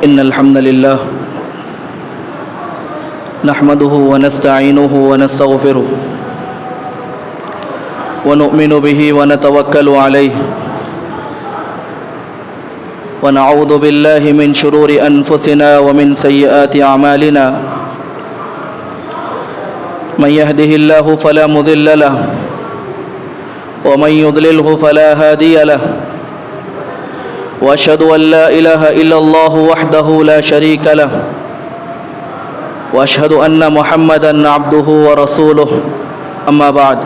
إن الحمد لله نحمده ونستعينه ونستغفره ونؤمن به ونتوكل عليه ونعوذ بالله من شرور أنفسنا ومن سيئات أعمالنا من يهده الله فلا مضل له ومن يضلله فلا هادي له وأشهد أن لا إله إلا الله وحده لا شريك له وأشهد أن محمدًا عبده ورسوله أما بعد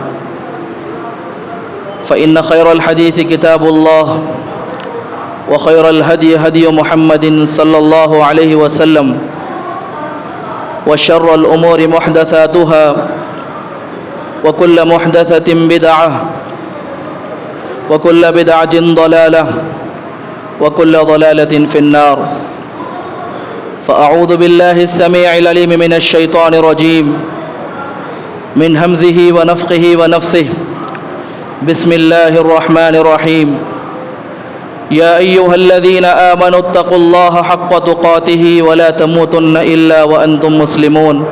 فإن خير الحديث كتاب الله وخير الهدي هدي محمد صلى الله عليه وسلم وشر الأمور محدثاتها وكل محدثة بدعة وكل بدعة ضلالة وكل ضلالة في النار فأعوذ بالله السميع العليم من الشيطان الرجيم من همزه ونفخه ونفثه بسم الله الرحمن الرحيم يا أيها الذين آمنوا اتقوا الله حق تقاته ولا تموتن إلا وأنتم مسلمون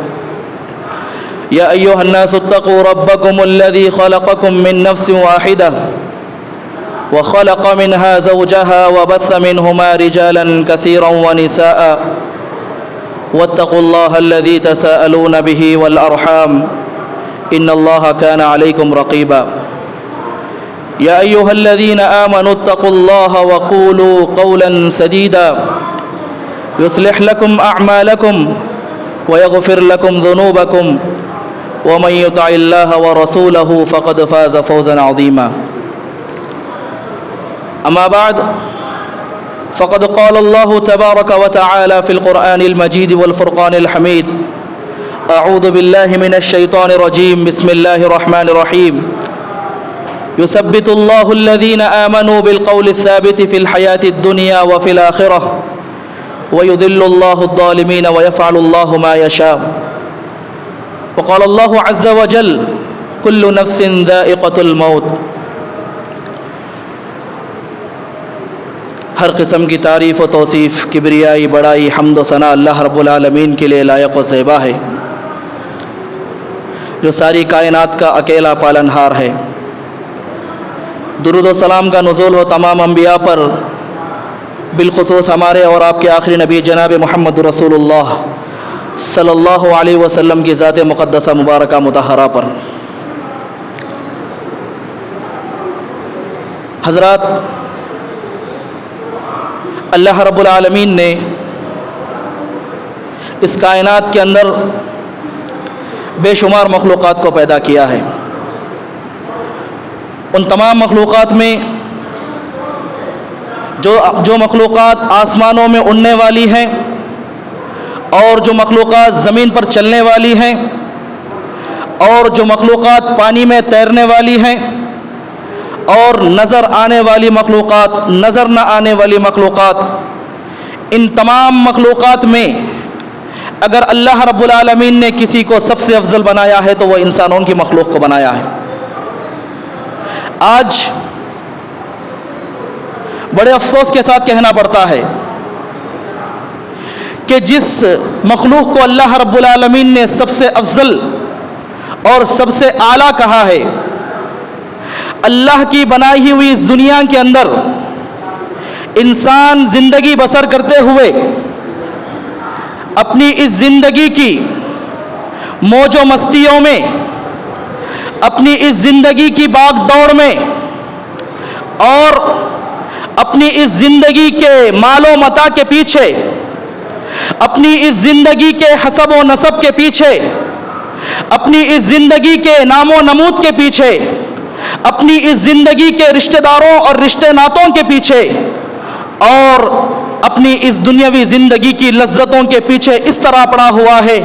يا أيها الناس اتقوا ربكم الذي خلقكم من نفس واحدة وخلق منها زوجها وبث منهما رجالا كثيرا ونساء واتقوا الله الذي تساءلون به والأرحام إن الله كان عليكم رقيبا يا أيها الذين آمنوا اتقوا الله وقولوا قولا سديدا يصلح لكم أعمالكم ويغفر لكم ذنوبكم ومن يطع الله ورسوله فقد فاز فوزا عظيما أما بعد فقد قال الله تبارك وتعالى في القرآن المجيد والفرقان الحميد أعوذ بالله من الشيطان الرجيم بسم الله الرحمن الرحيم يثبت الله الذين آمنوا بالقول الثابت في الحياة الدنيا وفي الآخرة ويذل الله الظالمين ويفعل الله ما يشاء وقال الله عز وجل كل نفس ذائقة الموت ہر قسم کی تعریف و توصیف کبریائی بڑائی حمد و ثنا اللہ رب العالمین کے لیے لائق و زیبا ہے جو ساری کائنات کا اکیلا پالنہار ہے۔ درود و سلام کا نزول ہو تمام انبیاء پر، بالخصوص ہمارے اور آپ کے آخری نبی جناب محمد رسول اللہ صلی اللہ علیہ وسلم کی ذات مقدسہ مبارکہ مطہرہ پر۔ حضرات، اللہ رب العالمین نے اس کائنات کے اندر بے شمار مخلوقات کو پیدا کیا ہے۔ ان تمام مخلوقات میں جو مخلوقات آسمانوں میں اڑنے والی ہیں اور جو مخلوقات زمین پر چلنے والی ہیں اور جو مخلوقات پانی میں تیرنے والی ہیں اور نظر آنے والی مخلوقات، نظر نہ آنے والی مخلوقات، ان تمام مخلوقات میں اگر اللہ رب العالمین نے کسی کو سب سے افضل بنایا ہے تو وہ انسانوں کی مخلوق کو بنایا ہے۔ آج بڑے افسوس کے ساتھ کہنا پڑتا ہے کہ جس مخلوق کو اللہ رب العالمین نے سب سے افضل اور سب سے اعلیٰ کہا ہے، اللہ کی بنائی ہوئی اس دنیا کے اندر انسان زندگی بسر کرتے ہوئے اپنی اس زندگی کی موج و مستیوں میں، اپنی اس زندگی کی باغ دوڑ میں اور اپنی اس زندگی کے مال و متاع کے پیچھے، اپنی اس زندگی کے حسب و نسب کے پیچھے، اپنی اس زندگی کے نام و نمود کے پیچھے، اپنی اس زندگی کے رشتہ داروں اور رشتہ ناتوں کے پیچھے اور اپنی اس دنیاوی زندگی کی لذتوں کے پیچھے اس طرح پڑا ہوا ہے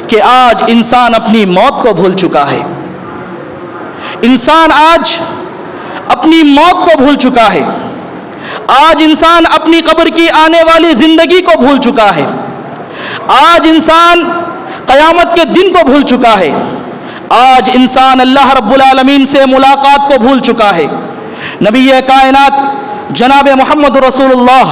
کہ آج انسان اپنی موت کو بھول چکا ہے۔ انسان آج اپنی موت کو بھول چکا ہے۔ آج انسان اپنی قبر کی آنے والی زندگی کو بھول چکا ہے۔ آج انسان قیامت کے دن کو بھول چکا ہے۔ آج انسان اللہ رب العالمین سے ملاقات کو بھول چکا ہے۔ نبی کائنات جناب محمد رسول اللہ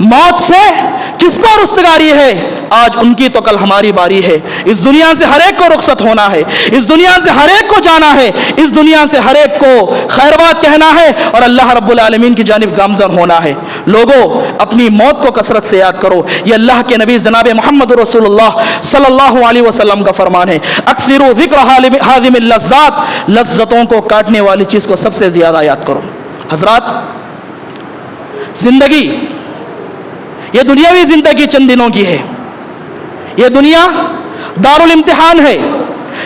موت سے کس کو رستگاری ہے؟ آج ان کی تو کل ہماری باری ہے۔ اس دنیا سے ہر ایک کو رخصت ہونا ہے، اس دنیا سے ہر ایک کو جانا ہے، اس دنیا سے ہر ایک کو خیربات کہنا ہے اور اللہ رب العالمین کی جانب گامزن ہونا ہے۔ لوگوں، اپنی موت کو کثرت سے یاد کرو، یہ اللہ کے نبی جناب محمد رسول اللہ صلی اللہ علیہ وسلم کا فرمان ہے، اکثروا ذکر حازم اللذات، لذتوں کو کاٹنے والی چیز کو سب سے زیادہ یاد کرو۔ حضرات، زندگی، یہ دنیاوی زندگی چند دنوں کی ہے، یہ دنیا دارالامتحان ہے،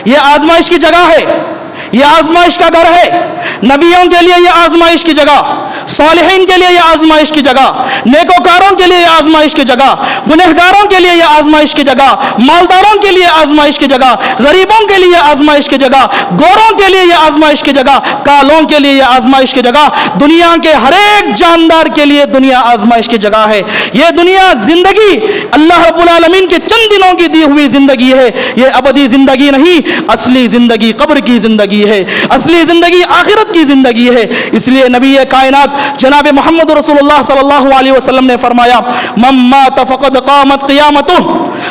یہ آزمائش کی جگہ ہے، یہ آزمائش کا گھر ہے۔ نبیوں کے لیے یہ آزمائش کی جگہ، صالحین کے لیے یہ آزمائش کی جگہ، نیکوکاروں کے لیے یہ آزمائش کی جگہ، گنہگاروں کے لیے یہ آزمائش کی جگہ، مالداروں کے لیے آزمائش کی جگہ، غریبوں کے لیے آزمائش کی جگہ، گوروں کے لیے یہ آزمائش کی جگہ، کالوں کے لیے یہ آزمائش کی جگہ، دنیا کے ہر ایک جاندار کے لیے دنیا آزمائش کی جگہ ہے۔ یہ دنیا زندگی اللہ رب العالمین کے چند دنوں کی دی ہوئی زندگی ہے، یہ ابدی زندگی نہیں، اصلی زندگی قبر کی زندگی ہے، اصلی زندگی آخرت کی زندگی ہے۔ اس لیے نبی کائنات جناب محمد رسول اللہ صلی اللہ علیہ وسلم نے فرمایا، من مات فقد قامت قیامتہ،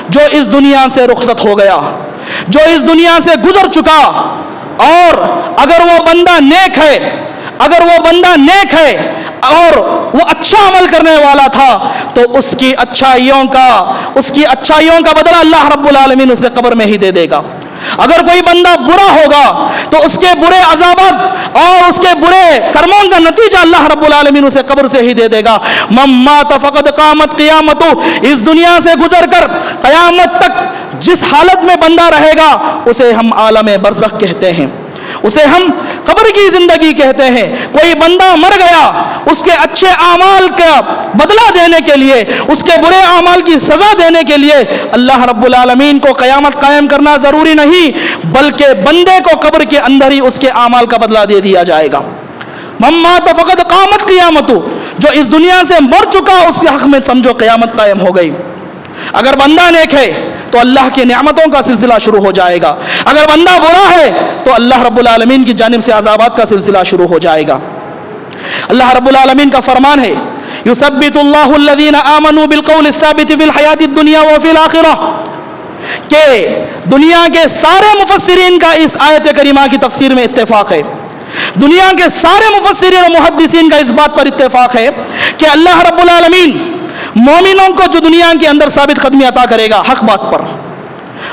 جو اس دنیا سے رخصت ہو گیا، جو اس دنیا سے گزر چکا، اور اگر وہ بندہ نیک ہے، اگر وہ بندہ نیک ہے اور وہ اچھا عمل کرنے والا تھا، تو اس کی اچھائیوں کا بدلہ اللہ رب العالمین اسے قبر میں ہی دے دے گا۔ اگر کوئی بندہ برا ہوگا تو اس کے برے عذابات اور اس کے برے کرموں کا نتیجہ اللہ رب العالمین اسے قبر سے ہی دے دے گا۔ من مات فقد قامت قیامتہ، اس دنیا سے گزر کر قیامت تک جس حالت میں بندہ رہے گا اسے ہم عالم برزخ کہتے ہیں، اسے ہم قبر کی زندگی کہتے ہیں۔ کوئی بندہ مر گیا، اس کے اچھے اعمال کا بدلہ دینے کے لیے، اس کے برے اعمال کی سزا دینے کے لیے اللہ رب العالمین کو قیامت قائم کرنا ضروری نہیں، بلکہ بندے کو قبر کے اندر ہی اس کے اعمال کا بدلہ دے دیا جائے گا۔ من مات فقد قامت قیامتہ، جو اس دنیا سے مر چکا اس کے حق میں سمجھو قیامت قائم ہو گئی۔ اگر بندہ نیک ہے تو اللہ کی نعمتوں کا سلسلہ شروع ہو جائے گا، اگر بندہ برا ہے تو اللہ رب العالمین کی جانب سے عذابات کا سلسلہ شروع ہو جائے گا۔ اللہ رب العالمین کا فرمان ہے، یثبت اللہ الذین آمنوا بالقول الثابت فی الحیاۃ الدنیا وفی الآخرہ، کہ دنیا کے سارے مفسرین کا اس آیت کریمہ کی تفسیر میں اتفاق ہے، دنیا کے سارے مفسرین و محدثین کا اس بات پر اتفاق ہے کہ اللہ رب العالمین مومنوں کو جو دنیا کے اندر ثابت قدمی عطا کرے گا حق بات پر،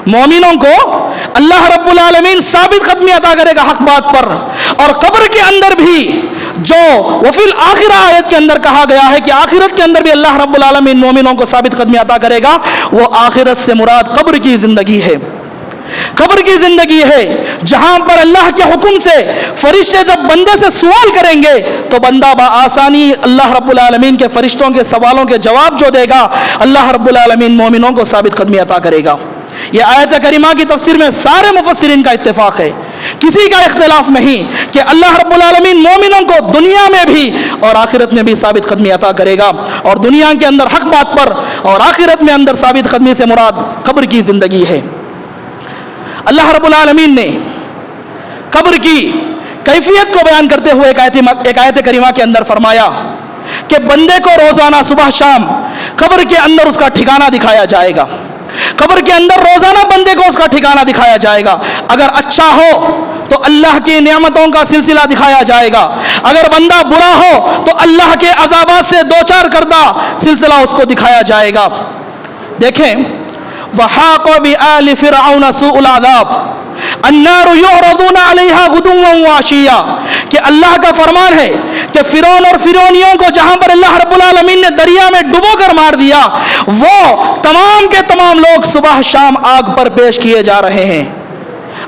مومنوں کو اللہ رب العالمین ثابت قدمی عطا کرے گا حق بات پر، اور قبر کے اندر بھی جو وفی الآخرہ آیت کے اندر کہا گیا ہے کہ آخرت کے اندر بھی اللہ رب العالمین مومنوں کو ثابت قدمی عطا کرے گا، وہ آخرت سے مراد قبر کی زندگی ہے۔ قبر کی زندگی ہے جہاں پر اللہ کے حکم سے فرشتے جب بندے سے سوال کریں گے تو بندہ بآسانی اللہ رب العالمین کے فرشتوں کے سوالوں کے جواب جو دے گا، اللہ رب العالمین مومنوں کو ثابت قدمی عطا کرے گا۔ یہ آیت کریمہ کی تفسیر میں سارے مفسرین کا اتفاق ہے، کسی کا اختلاف نہیں کہ اللہ رب العالمین مومنوں کو دنیا میں بھی اور آخرت میں بھی ثابت قدمی عطا کرے گا، اور دنیا کے اندر حق بات پر اور آخرت میں اندر ثابت قدمی سے مراد قبر کی زندگی ہے۔ اللہ رب العالمین نے قبر کی کیفیت کو بیان کرتے ہوئے ایک آیت کریمہ کے اندر فرمایا کہ بندے کو روزانہ صبح شام قبر کے اندر اس کا ٹھکانہ دکھایا جائے گا، قبر کے اندر روزانہ بندے کو اس کا ٹھکانہ دکھایا جائے گا۔ اگر اچھا ہو تو اللہ کی نعمتوں کا سلسلہ دکھایا جائے گا، اگر بندہ برا ہو تو اللہ کے عذابات سے دوچار کردہ سلسلہ اس کو دکھایا جائے گا۔ دیکھیں، وحاق بآل فرعون سوء العذاب النار یعرضون علیہا غدوا وعشیا، کہ اللہ کا فرمان ہے کہ فرعون اور فرعونیوں کو جہاں پر اللہ رب العالمین نے دریا میں ڈبو کر مار دیا، وہ تمام کے تمام لوگ صبح شام آگ پر پیش کیے جا رہے ہیں۔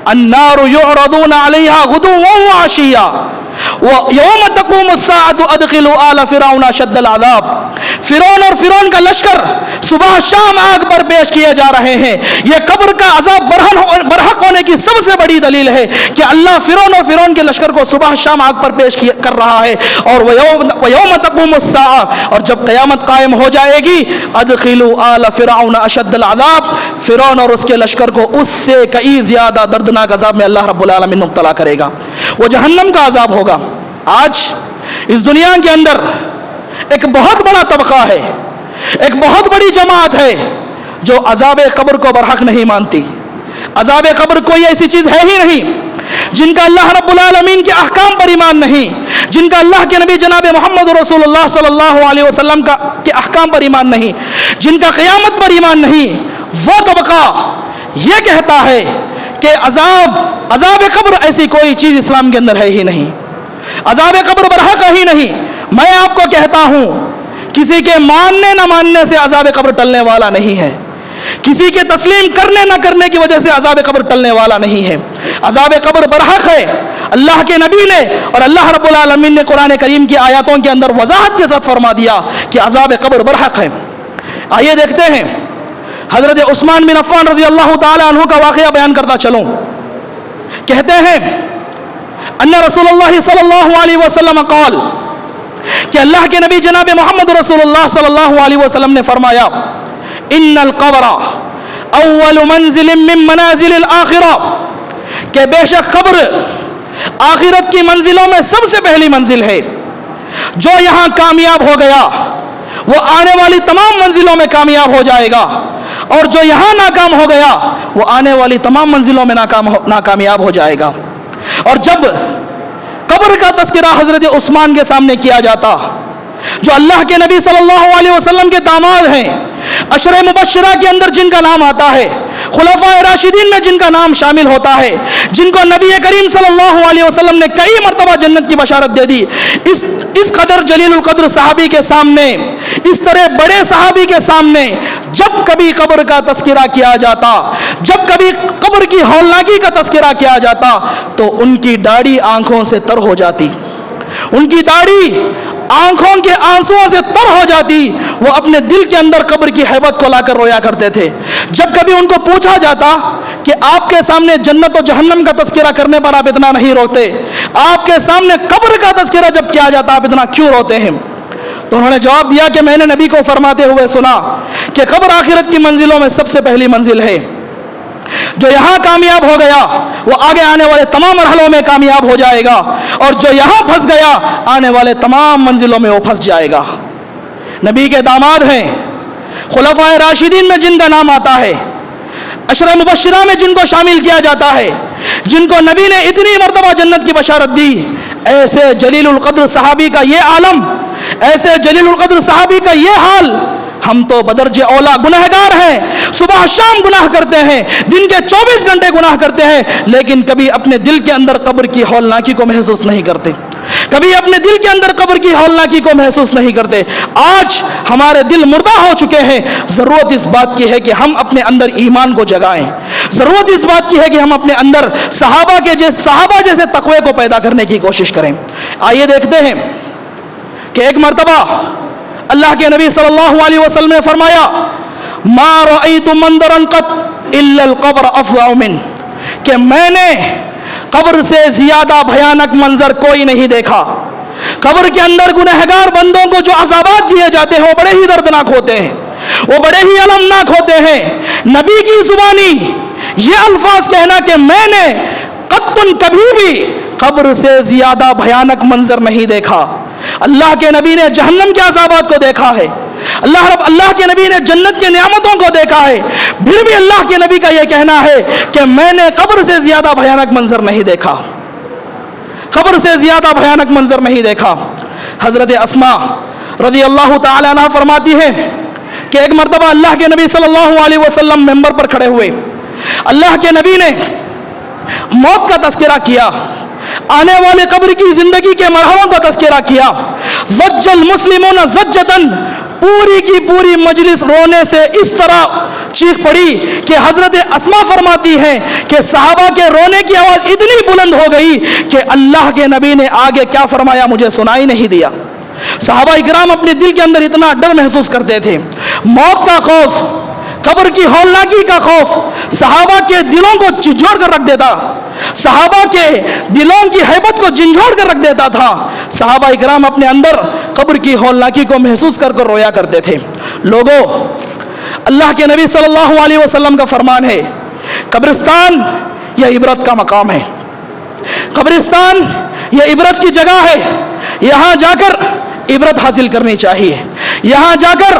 النار یعرضون علیہا غدوا وعشیا وَيَوْمَ تَقُومُ السَّاعَةُ أَدْخِلُوا آلَ فِرْعَوْنَ أَشَدَّ الْعَذَابِ، فرعون اور فرعون کا لشکر صبح شام آگ پر پیش کیے جا رہے ہیں۔ یہ قبر کا عذاب برحق ہونے کی سب سے بڑی دلیل ہے کہ اللہ فرعون اور فرعون کے لشکر کو صبح شام آگ پر پیش کر رہا ہے۔ اور وَيَوْمَ تَقُومُ السَّاعَةُ، اور جب قیامت قائم ہو جائے گی، أَدْخِلُوا آلَ فِرْعَوْنَ أَشَدَّ الْعَذَابِ، فرعون اور اس کے لشکر کو اس سے کئی زیادہ دردناک عذاب میں اللہ رب العالمین مبتلا کرے گا، وہ جہنم کا عذاب ہوگا۔ آج اس دنیا کے اندر ایک بہت بڑا طبقہ ہے ایک بہت بڑی جماعت ہے جو عذاب قبر کو برحق نہیں مانتی. عذاب قبر کوئی ایسی چیز ہے ہی نہیں. جن کا اللہ رب العالمین کے احکام پر ایمان نہیں, جن کا اللہ کے نبی جناب محمد رسول اللہ صلی اللہ علیہ وسلم کے احکام پر ایمان نہیں, جن کا قیامت پر ایمان نہیں, وہ طبقہ یہ کہتا ہے کہ عذاب قبر ایسی کوئی چیز اسلام کے اندر ہے ہی نہیں, عذاب قبر برحق ہے ہی نہیں. میں آپ کو کہتا ہوں کسی کے ماننے نہ ماننے سے عذاب قبر ٹلنے والا نہیں ہے, کسی کے تسلیم کرنے نہ کرنے کی وجہ سے عذاب قبر ٹلنے والا نہیں ہے. عذاب قبر برحق ہے. اللہ کے نبی نے اور اللہ رب العالمین نے قرآن کریم کی آیاتوں کے اندر وضاحت کے ساتھ فرما دیا کہ عذاب قبر برحق ہے. آئیے دیکھتے ہیں حضرت عثمان بن عفان رضی اللہ تعالی عنہ کا واقعہ بیان کرتا چلوں. کہتے ہیں ان رسول اللہ صلی اللہ علیہ وسلم قال, کہ اللہ کے نبی جناب محمد رسول اللہ صلی اللہ علیہ وسلم نے فرمایا ان القبر اول منزل من منازل الاخرہ, کہ بے شک قبر آخرت کی منزلوں میں سب سے پہلی منزل ہے. جو یہاں کامیاب ہو گیا وہ آنے والی تمام منزلوں میں کامیاب ہو جائے گا, اور جو یہاں ناکام ہو گیا وہ آنے والی تمام منزلوں میں ناکامیاب ہو جائے گا. اور جب قبر کا تذکرہ حضرت عثمان کے سامنے کیا جاتا, جو اللہ کے نبی صلی اللہ علیہ وسلم کے داماد ہیں, عشرہ مبشرہ کے اندر جن کا نام آتا ہے, خلفائے راشدین میں جن کا نام شامل ہوتا ہے, جن کو نبی کریم صلی اللہ علیہ وسلم نے کئی مرتبہ جنت کی بشارت دے دی, اس قدر جلیل القدر صحابی کے سامنے, اس طرح بڑے صحابی کے سامنے جب کبھی قبر کا تذکرہ کیا جاتا, جب کبھی قبر کی ہولناکی کا تذکرہ کیا جاتا, تو ان کی داڑھی آنکھوں سے تر ہو جاتی, ان کی داڑھی آنکھوں کے آنسوؤں سے تر ہو جاتی. وہ اپنے دل کے اندر قبر کی ہیبت کو لا کر رویا کرتے تھے. جب کبھی ان کو پوچھا جاتا کہ آپ کے سامنے جنت و جہنم کا تذکرہ کرنے پر آپ اتنا نہیں روتے, آپ کے سامنے قبر کا تذکرہ جب کیا جاتا آپ اتنا کیوں روتے ہیں, تو انہوں نے جواب دیا کہ میں نے نبی کو فرماتے ہوئے سنا کہ قبر آخرت کی منزلوں میں سب سے پہلی منزل ہے. جو یہاں کامیاب ہو گیا وہ آگے آنے والے تمام مرحلوں میں کامیاب ہو جائے گا, اور جو یہاں پھنس گیا آنے والے تمام منزلوں میں وہ پھنس جائے گا. نبی کے داماد ہیں, خلفائے راشدین میں جن کا نام آتا ہے, عشرہ مبشرہ میں جن کو شامل کیا جاتا ہے, جن کو نبی نے اتنی مرتبہ جنت کی بشارت دی, ایسے جلیل القدر صحابی کا یہ عالم, ایسے جلیل القدر صحابی کا یہ حال. ہم تو بدرجہ اولا گناہگار ہیں, صبح شام گناہ کرتے ہیں, دن کے 24 گھنٹے گناہ کرتے ہیں, لیکن کبھی اپنے دل کے اندر قبر کی ہولناکی کو محسوس نہیں کرتے, کبھی اپنے دل کے اندر قبر کی ہولناکی کو محسوس نہیں کرتے. آج ہمارے دل مردہ ہو چکے ہیں. ضرورت اس بات کی ہے کہ ہم اپنے اندر ایمان کو جگائیں, ضرورت اس بات کی ہے کہ ہم اپنے اندر صحابہ جیسے تقوی کو پیدا کرنے کی کوشش کریں. آئیے دیکھتے ہیں کہ ایک مرتبہ اللہ کے نبی صلی اللہ علیہ وسلم نے فرمایا ما رأیت منظرا قط الا القبر افظع من, کہ میں نے قبر سے زیادہ بھیانک منظر کوئی نہیں دیکھا. قبر کے اندر گنہگار بندوں کو جو عذابات دیے جاتے ہیں وہ بڑے ہی دردناک ہوتے ہیں, وہ بڑے ہی المناک ہوتے ہیں. نبی کی زبانی یہ الفاظ کہنا کہ میں نے قطن کبھی بھی قبر سے زیادہ بھیانک منظر نہیں دیکھا. اللہ کے نبی نے جہنم کے عذابات کو دیکھا ہے, اللہ کے نبی نے جنت کے نعمتوں کو دیکھا ہے, پھر بھی اللہ کے نبی کا یہ کہنا ہے کہ میں نے قبر سے زیادہ بھیانک منظر نہیں دیکھا, قبر سے زیادہ بھیانک منظر نہیں دیکھا. حضرت اسماء رضی اللہ تعالی عنہ فرماتی ہے کہ ایک مرتبہ اللہ کے نبی صلی اللہ علیہ وسلم ممبر پر کھڑے ہوئے, اللہ کے نبی نے موت کا تذکرہ کیا, آنے والے قبر کی زندگی کے مرحلوں کا تذکرہ کیا. زج المسلمون زجتن, پوری کی پوری مجلس رونے سے اس طرح چیخ پڑی کہ حضرت اسماء فرماتی ہیں کہ صحابہ کے رونے کی آواز اتنی بلند ہو گئی کہ اللہ کے نبی نے آگے کیا فرمایا مجھے سنائی نہیں دیا. صحابہ اکرام اپنے دل کے اندر اتنا ڈر محسوس کرتے تھے, موت کا خوف, قبر کی ہولناکی کا خوف صحابہ کے دلوں کو جھنجھوڑ کر رکھ دیتا, صحابہ کے دلوں کی ہیبت کو جھنجھوڑ کر رکھ دیتا تھا. صحابہ اکرام اپنے اندر قبر کی ہولناکی کو محسوس کر کر رویا کرتے تھے. لوگوں, اللہ کے نبی صلی اللہ علیہ وسلم کا فرمان ہے قبرستان یہ عبرت کا مقام ہے, قبرستان یہ عبرت کی جگہ ہے, یہاں جا کر عبرت حاصل کرنی چاہیے, یہاں جا کر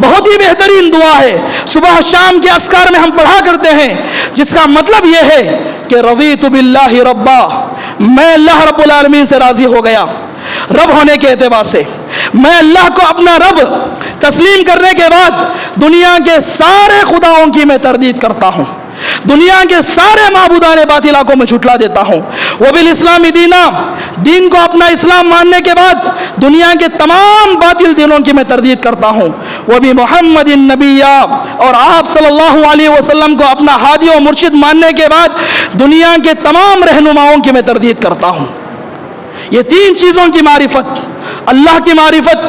بہت ہی بہترین دعا ہے، صبح شام کے اذکار میں ہم پڑھا کرتے ہیں، جس کا مطلب یہ ہے کہ رضیت باللہ ربا، میں اللہ رب العالمین سے راضی ہو گیا۔ رب ہونے کے اعتبار سے میں اللہ کو اپنا رب تسلیم کرنے کے بعد دنیا کے سارے خداؤں کی میں تردید کرتا ہوں، دنیا کے سارے معبودان باطلا کو میں جھٹلا دیتا ہوں۔ وبالاسلام دینا، دین کو اپنا اسلام ماننے کے بعد دنیا کے تمام باطل دینوں کی میں تردید کرتا ہوں۔ وبمحمد النبی، اور آپ صلی اللہ علیہ وسلم کو اپنا ہادی و مرشد ماننے کے بعد دنیا کے تمام رہنماؤں کی میں تردید کرتا ہوں۔ یہ تین چیزوں کی معرفت، اللہ کی معرفت،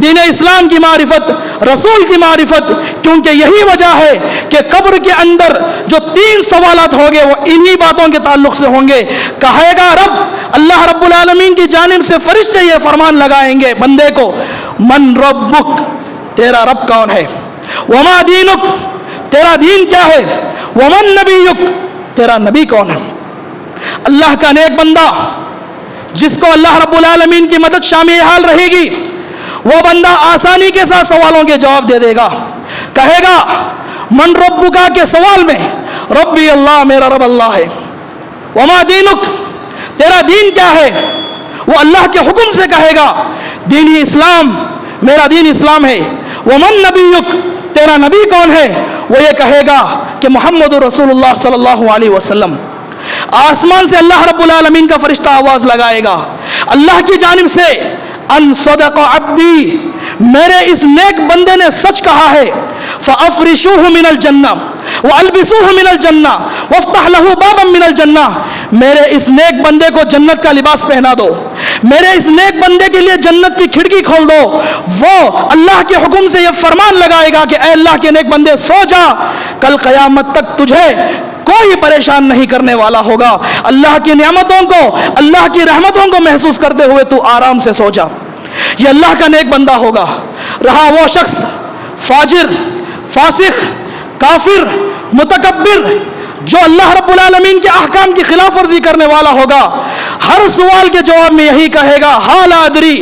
دین اسلام کی معرفت، رسول کی معرفت، کیونکہ یہی وجہ ہے کہ قبر کے اندر جو تین سوالات ہوں گے وہ انہی باتوں کے تعلق سے ہوں گے۔ کہے گا رب، اللہ رب العالمین کی جانب سے فرشتے یہ فرمان لگائیں گے بندے کو، من ربک، تیرا رب کون ہے؟ وما دینک، تیرا دین کیا ہے؟ ومن نبیک، تیرا نبی کون ہے؟ اللہ کا نیک بندہ جس کو اللہ رب العالمین کی مدد شامل حال رہے گی، وہ بندہ آسانی کے ساتھ سوالوں کے جواب دے دے گا۔ کہے گا من ربکا کے سوال میں ربی اللہ، میرا رب اللہ ہے۔ وما دینک، تیرا دین کیا ہے؟ وہ اللہ کے حکم سے کہے گا دینی اسلام، میرا دین اسلام ہے۔ ومن نبیک، تیرا نبی کون ہے؟ وہ یہ کہے گا کہ محمد رسول اللہ صلی اللہ علیہ وسلم۔ آسمان سے اللہ رب العالمین کا فرشتہ آواز لگائے گا اللہ کی جانب سے، ان صدق عبدی، میرے اس نیک بندے نے سچ کہا ہے، فافرشوہ من الجنہ والبسوہ من الجنہ وافتح لہ بابا من الجنہ، میرے اس نیک بندے کو جنت کا لباس پہنا دو، میرے اس نیک بندے کے لیے جنت کی کھڑکی کھول دو۔ وہ اللہ کے حکم سے یہ فرمان لگائے گا کہ اے اللہ کے نیک بندے سو جا، کل قیامت تک تجھے کوئی پریشان نہیں کرنے والا ہوگا، اللہ کی نعمتوں کو، اللہ کی رحمتوں کو محسوس کرتے ہوئے تو آرام سے سو جا۔ یہ اللہ کا نیک بندہ ہوگا۔ رہا وہ شخص فاجر، فاسق، کافر، متکبر، جو اللہ رب العالمین کے احکام کی خلاف ورزی کرنے والا ہوگا، ہر سوال کے جواب میں یہی کہے گا ہا لا ادری،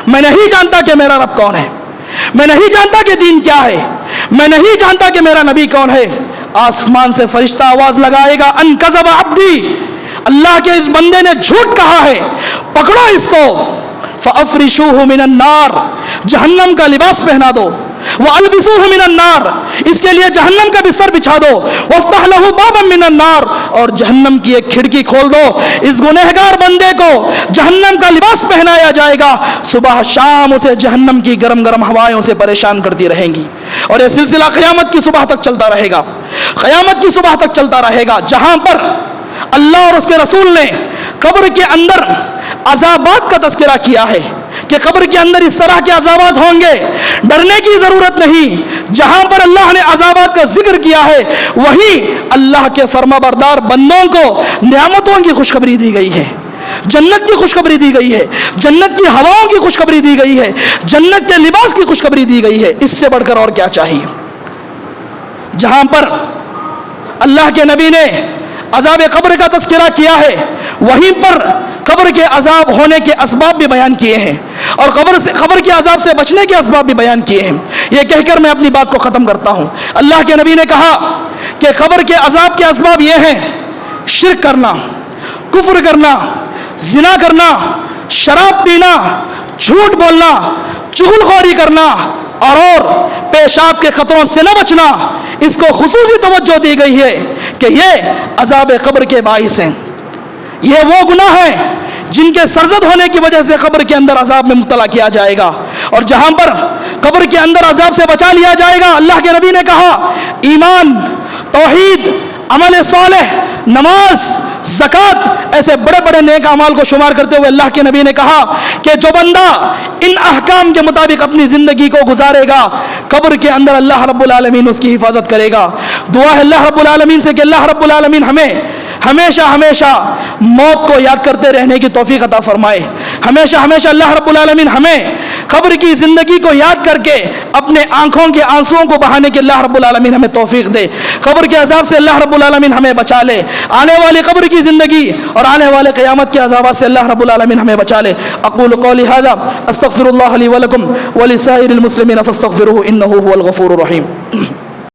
میں نہیں جانتا کہ میرا رب کون ہے، میں نہیں جانتا کہ دین کیا ہے، میں نہیں جانتا کہ میرا نبی کون ہے۔ آسمان سے فرشتہ آواز لگائے گا ان کذب عبدی، اللہ کے اس بندے نے جھوٹ کہا ہے، پکڑو اس کو، فافرشوہ من النار، جہنم کا لباس پہنا دو، والبسوہ من النار، اس کے لیے جہنم کا بستر بچھا دو، وافتح لہ بابا من النار، اور جہنم کی ایک کھڑکی کھول دو۔ اس گنہگار بندے کو جہنم کا لباس پہنایا جائے گا، صبح شام اسے جہنم کی گرم گرم ہوائیں سے پریشان کرتی رہیں گی، اور یہ سلسلہ قیامت کی صبح تک چلتا رہے گا، قیامت کی صبح تک چلتا رہے گا، جہاں پر اللہ اور اس کے رسول نے قبر کے اندر عذابات کا تذکرہ کیا ہے کہ قبر کے اندر اس طرح کے عذابات ہوں گے، ڈرنے کی ضرورت نہیں۔ جہاں پر اللہ نے عذابات کا ذکر کیا ہے، وہی اللہ کے فرمانبردار بندوں کو نعمتوں کی خوشخبری دی گئی ہے، جنت کی خوشخبری دی گئی ہے، جنت کی ہواؤں کی خوشخبری دی گئی ہے، جنت کے لباس کی خوشخبری دی گئی ہے۔ اس سے بڑھ کر اور کیا چاہیے؟ جہاں پر اللہ کے نبی نے عذاب قبر کا تذکرہ کیا ہے، وہیں پر قبر کے عذاب ہونے کے اسباب بھی بیان کیے ہیں، اور قبر کے عذاب سے بچنے کے اسباب بھی بیان کیے ہیں۔ یہ کہہ کر میں اپنی بات کو ختم کرتا ہوں۔ اللہ کے نبی نے کہا کہ قبر کے عذاب کے اسباب یہ ہیں: شرک کرنا، کفر کرنا، زنا کرنا، شراب پینا، جھوٹ بولنا، چغل خوری کرنا، اور پیشاب کے خطروں سے نہ بچنا۔ اس کو خصوصی توجہ دی گئی ہے کہ یہ عذاب قبر کے باعث ہیں۔ یہ وہ گناہ ہیں جن کے سرزد ہونے کی وجہ سے قبر کے اندر عذاب میں مبتلا کیا جائے گا، اور جہاں پر قبر کے اندر عذاب سے بچا لیا جائے گا، اللہ کے نبی نے کہا ایمان، توحید، عمل صالح، نماز، زکوٰۃ، ایسے بڑے بڑے نیک اعمال کو شمار کرتے ہوئے اللہ کے نبی نے کہا کہ جو بندہ ان احکام کے مطابق اپنی زندگی کو گزارے گا، قبر کے اندر اللہ رب العالمین اس کی حفاظت کرے گا۔ دعا ہے اللہ رب العالمین سے کہ اللہ رب العالمین ہمیں ہمیشہ ہمیشہ موت کو یاد کرتے رہنے کی توفیق عطا فرمائے. ہمیشہ ہمیشہ اللہ رب العالمین ہمیں قبر کی زندگی کو یاد کر کے اپنے آنکھوں کے آنسوؤں کو بہانے کی اللہ رب العالمین ہمیں توفیق دے. قبر کے عذاب سے اللہ رب العالمین ہمیں بچا لے. آنے والی قبر کی زندگی اور آنے والے قیامت کے عذابات سے اللہ رب العالمین ہمیں بچا لے. اقول قولی ھذا استغفر اللہ لی ولکم ولسائر المسلمین فاستغفروہ انہ هو الغفور الرحیم.